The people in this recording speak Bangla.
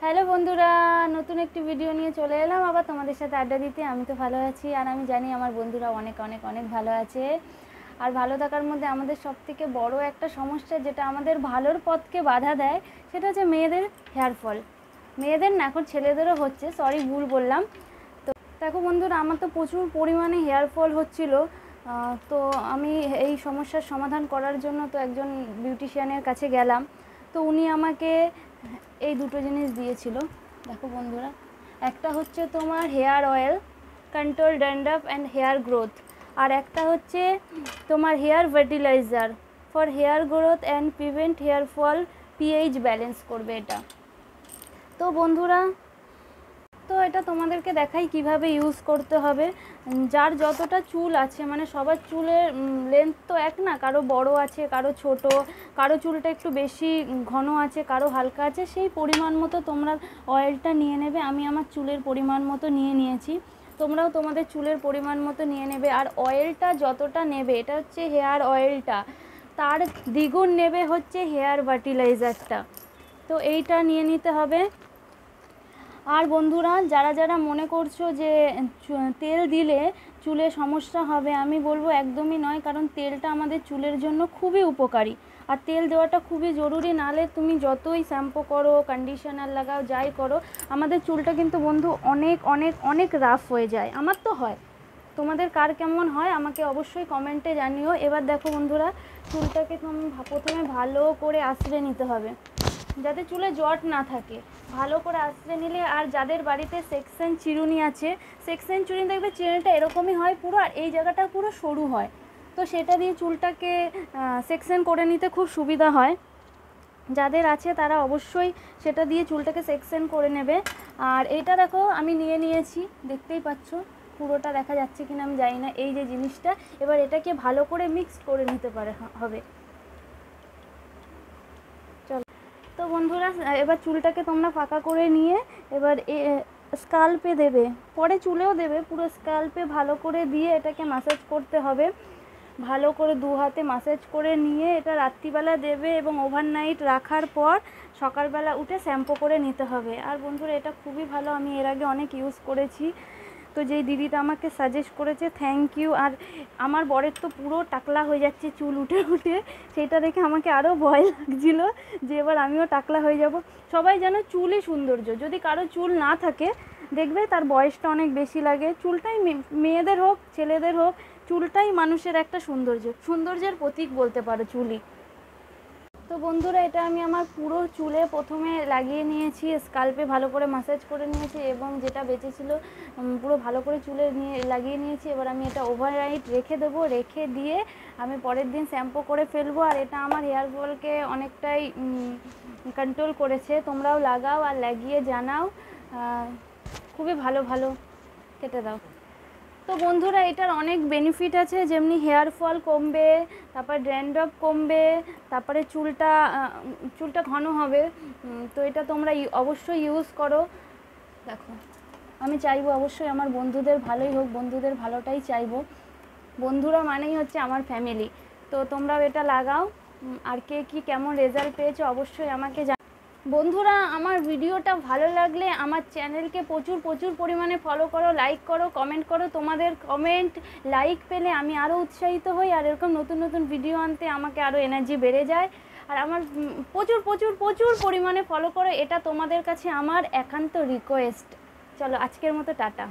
হ্যালো বন্ধুরা, নতুন একটি ভিডিও নিয়ে চলে এলাম আবার তোমাদের সাথে আড্ডা দিতে। আমি তো ভালো আছি, আর আমি জানি আমার বন্ধুরা অনেক অনেক অনেক ভালো আছে। আর ভালো থাকার মধ্যে আমাদের সবথেকে বড় একটা সমস্যা, যেটা আমাদের ভালোর পথকে বাধা দেয়, সেটা হচ্ছে মেয়েদের হেয়ার ফল। মেয়েদের না, এখন ছেলেদেরও হচ্ছে, সরি ভুল বললাম। তো দেখো বন্ধুরা, আমার তো প্রচুর পরিমাণে হেয়ার ফল হচ্ছিল। তো আমি এই সমস্যার সমাধান করার জন্য তো একজন বিউটিশিয়ানের কাছে গেলাম। তো উনি আমাকে এই দুটো জিনিস দিয়েছিল। দেখো বন্ধুরা, একটা হচ্ছে তোমার hair oil control dandruff and hair growth, আর একটা হচ্ছে তোমার hair fertilizer for hair growth and prevent hair fall, pH balance করবে এটা। তো বন্ধুরা, তো এটা তোমাদেরকে দেখাই কিভাবে ইউজ করতে হবে। যার যতটা চুল আছে, মানে সবার চুলের লেন্থ তো এক না, কারো বড় আছে, কারো ছোট, কারো চুলটা একটু বেশি ঘন আছে, কারো হালকা আছে, সেই পরিমাণ মতো তোমরা অয়েলটা নিয়ে নেবে। আমি আমার চুলের পরিমাণ মতো নিয়ে নিয়েছি, তোমরাও তোমাদের চুলের পরিমাণ মতো নিয়ে নেবে। আর অয়েলটা যতটা নেবে, এটা হচ্ছে হেয়ার অয়েলটা, তার দ্বিগুণ নেবে হচ্ছে হেয়ার ফার্টিলাইজারটা। তো এইটা নিয়ে নিতে হবে। আর বন্ধুরা, যারা যারা মনে করছো যে তেল দিলে চুলে সমস্যা হবে, আমি বলবো একদমই নয়, কারণ তেলটা আমাদের চুলের জন্য খুবই উপকারী, আর তেল দেওয়াটা খুবই জরুরি। নালে তুমি যতই শ্যাম্পু করো, কন্ডিশনার লাগাও, যাই করো, আমাদের চুলটা কিন্তু বন্ধু অনেক অনেক অনেক রাফ হয়ে যায়। আমার তো হয়, তোমাদের কার কেমন হয় আমাকে অবশ্যই কমেন্টে জানিও। এবার দেখো বন্ধুরা, চুলটাকে প্রথমে ভালো করে আঁচড়ে নিতে হবে, যাতে চুলে জট না থাকে। ভালো করে আঁচড়ে নিলে, আর যাদের বাড়িতে সেকশন চিরুনি আছে, সেকশন চিরুনি দেখবে চিরুনিটা এরকমই হয় পুরো, আর এই জায়গাটা পুরো সরু হয়, তো সেটা দিয়ে চুলটাকে সেকশন করে নিতে খুব সুবিধা হয়। যাদের আছে তারা অবশ্যই সেটা দিয়ে চুলটাকে সেকশন করে নেবে। আর এইটা দেখো আমি নিয়ে নিয়েছি, দেখতেই পাচ্ছ, পুরোটা দেখা যাচ্ছে কিনা আমি জানি না, এই যে জিনিসটা। এবার এটাকে ভালো করে মিক্সড করে নিতে হবে। তো বন্ধুরা, এবার চুলটাকে তোমরা ফাঁকা করে নিয়ে এবার স্কাল্পে দেবে, পরে চুলেও দেবে, পুরো স্কাল্পে ভালো করে দিয়ে এটাকে ম্যাসাজ করতে হবে। ভালো করে দু হাতে ম্যাসাজ করে নিয়ে এটা রাত্রিবেলা দেবে, এবং ওভারনাইট রাখার পর সকালবেলা উঠে শ্যাম্পু করে নিতে হবে। আর বন্ধুরা, এটা খুবই ভালো, আমি এর আগে অনেক ইউজ করেছি। তো যেই দিদিটা আমাকে সাজেস্ট করেছে, থ্যাংক ইউ। আর আমার বরের তো পুরো টাকলা হয়ে যাচ্ছে চুল উঠে উঠে, সেটা দেখে আমাকে আরও ভয় লাগছিল যে এবার আমিও টাকলা হয়ে যাব। সবাই যেন চুলই সৌন্দর্য, যদি কারো চুল না থাকে দেখবে তার বয়সটা অনেক বেশি লাগে। চুলটাই মেয়েদের হোক ছেলেদের হোক, চুলটাই মানুষের একটা সৌন্দর্যের প্রতীক বলতে পারো চুলই। তো বন্ধুরা, এটা আমি আমার পুরো চুলে প্রথমে লাগিয়ে নিয়েছি, স্কাল্পে ভালো করে ম্যাসাজ করে নিয়েছি, এবং যেটা বেঁচেছিল পুরো ভালো করে চুলে লাগিয়ে নিয়েছি। এবার আমি এটা ওভারনাইট রেখে দেবো, রেখে দিয়ে আমি পরের দিন শ্যাম্পু করে ফেলবো। আর এটা আমার হেয়ার ফলকে অনেকটাই কন্ট্রোল করেছে। তোমরাও লাগাও আর লাগিয়ে জানাও, খুবই ভালো ভালো কেটে দাও। তো বন্ধুরা, এটার অনেক বেনিফিট আছে, যেমনি হেয়ার ফল কমবে, তারপর ড্যান্ড্রফ কমবে, তারপরে চুলটা ঘন হবে। তো এটা তোমরা অবশ্যই ইউজ করো। দেখো, আমি চাইবো অবশ্যই আমার বন্ধুদের ভালোই হোক, বন্ধুদের ভালোটাই চাইবো। বন্ধুরা মানেই হচ্ছে আমার ফ্যামিলি। তো তোমরাও এটা লাগাও, আর কে কী কেমন রেজাল্ট পেয়েছো অবশ্যই আমাকে বন্ধুরা, আমার ভিডিওটা ভালো লাগলে আমার চ্যানেলকে প্রচুর প্রচুর পরিমাণে ফলো করো, লাইক করো, কমেন্ট করো। তোমাদের কমেন্ট লাইক পেলে আমি আরও উৎসাহিত হই, আর এরকম নতুন নতুন ভিডিও আনতে আমাকে আরও এনার্জি বেড়ে যায়। আর আমার প্রচুর প্রচুর প্রচুর পরিমাণে ফলো করো, এটা তোমাদের কাছে আমার একান্ত রিকোয়েস্ট। চলো, আজকের মতো টাটা।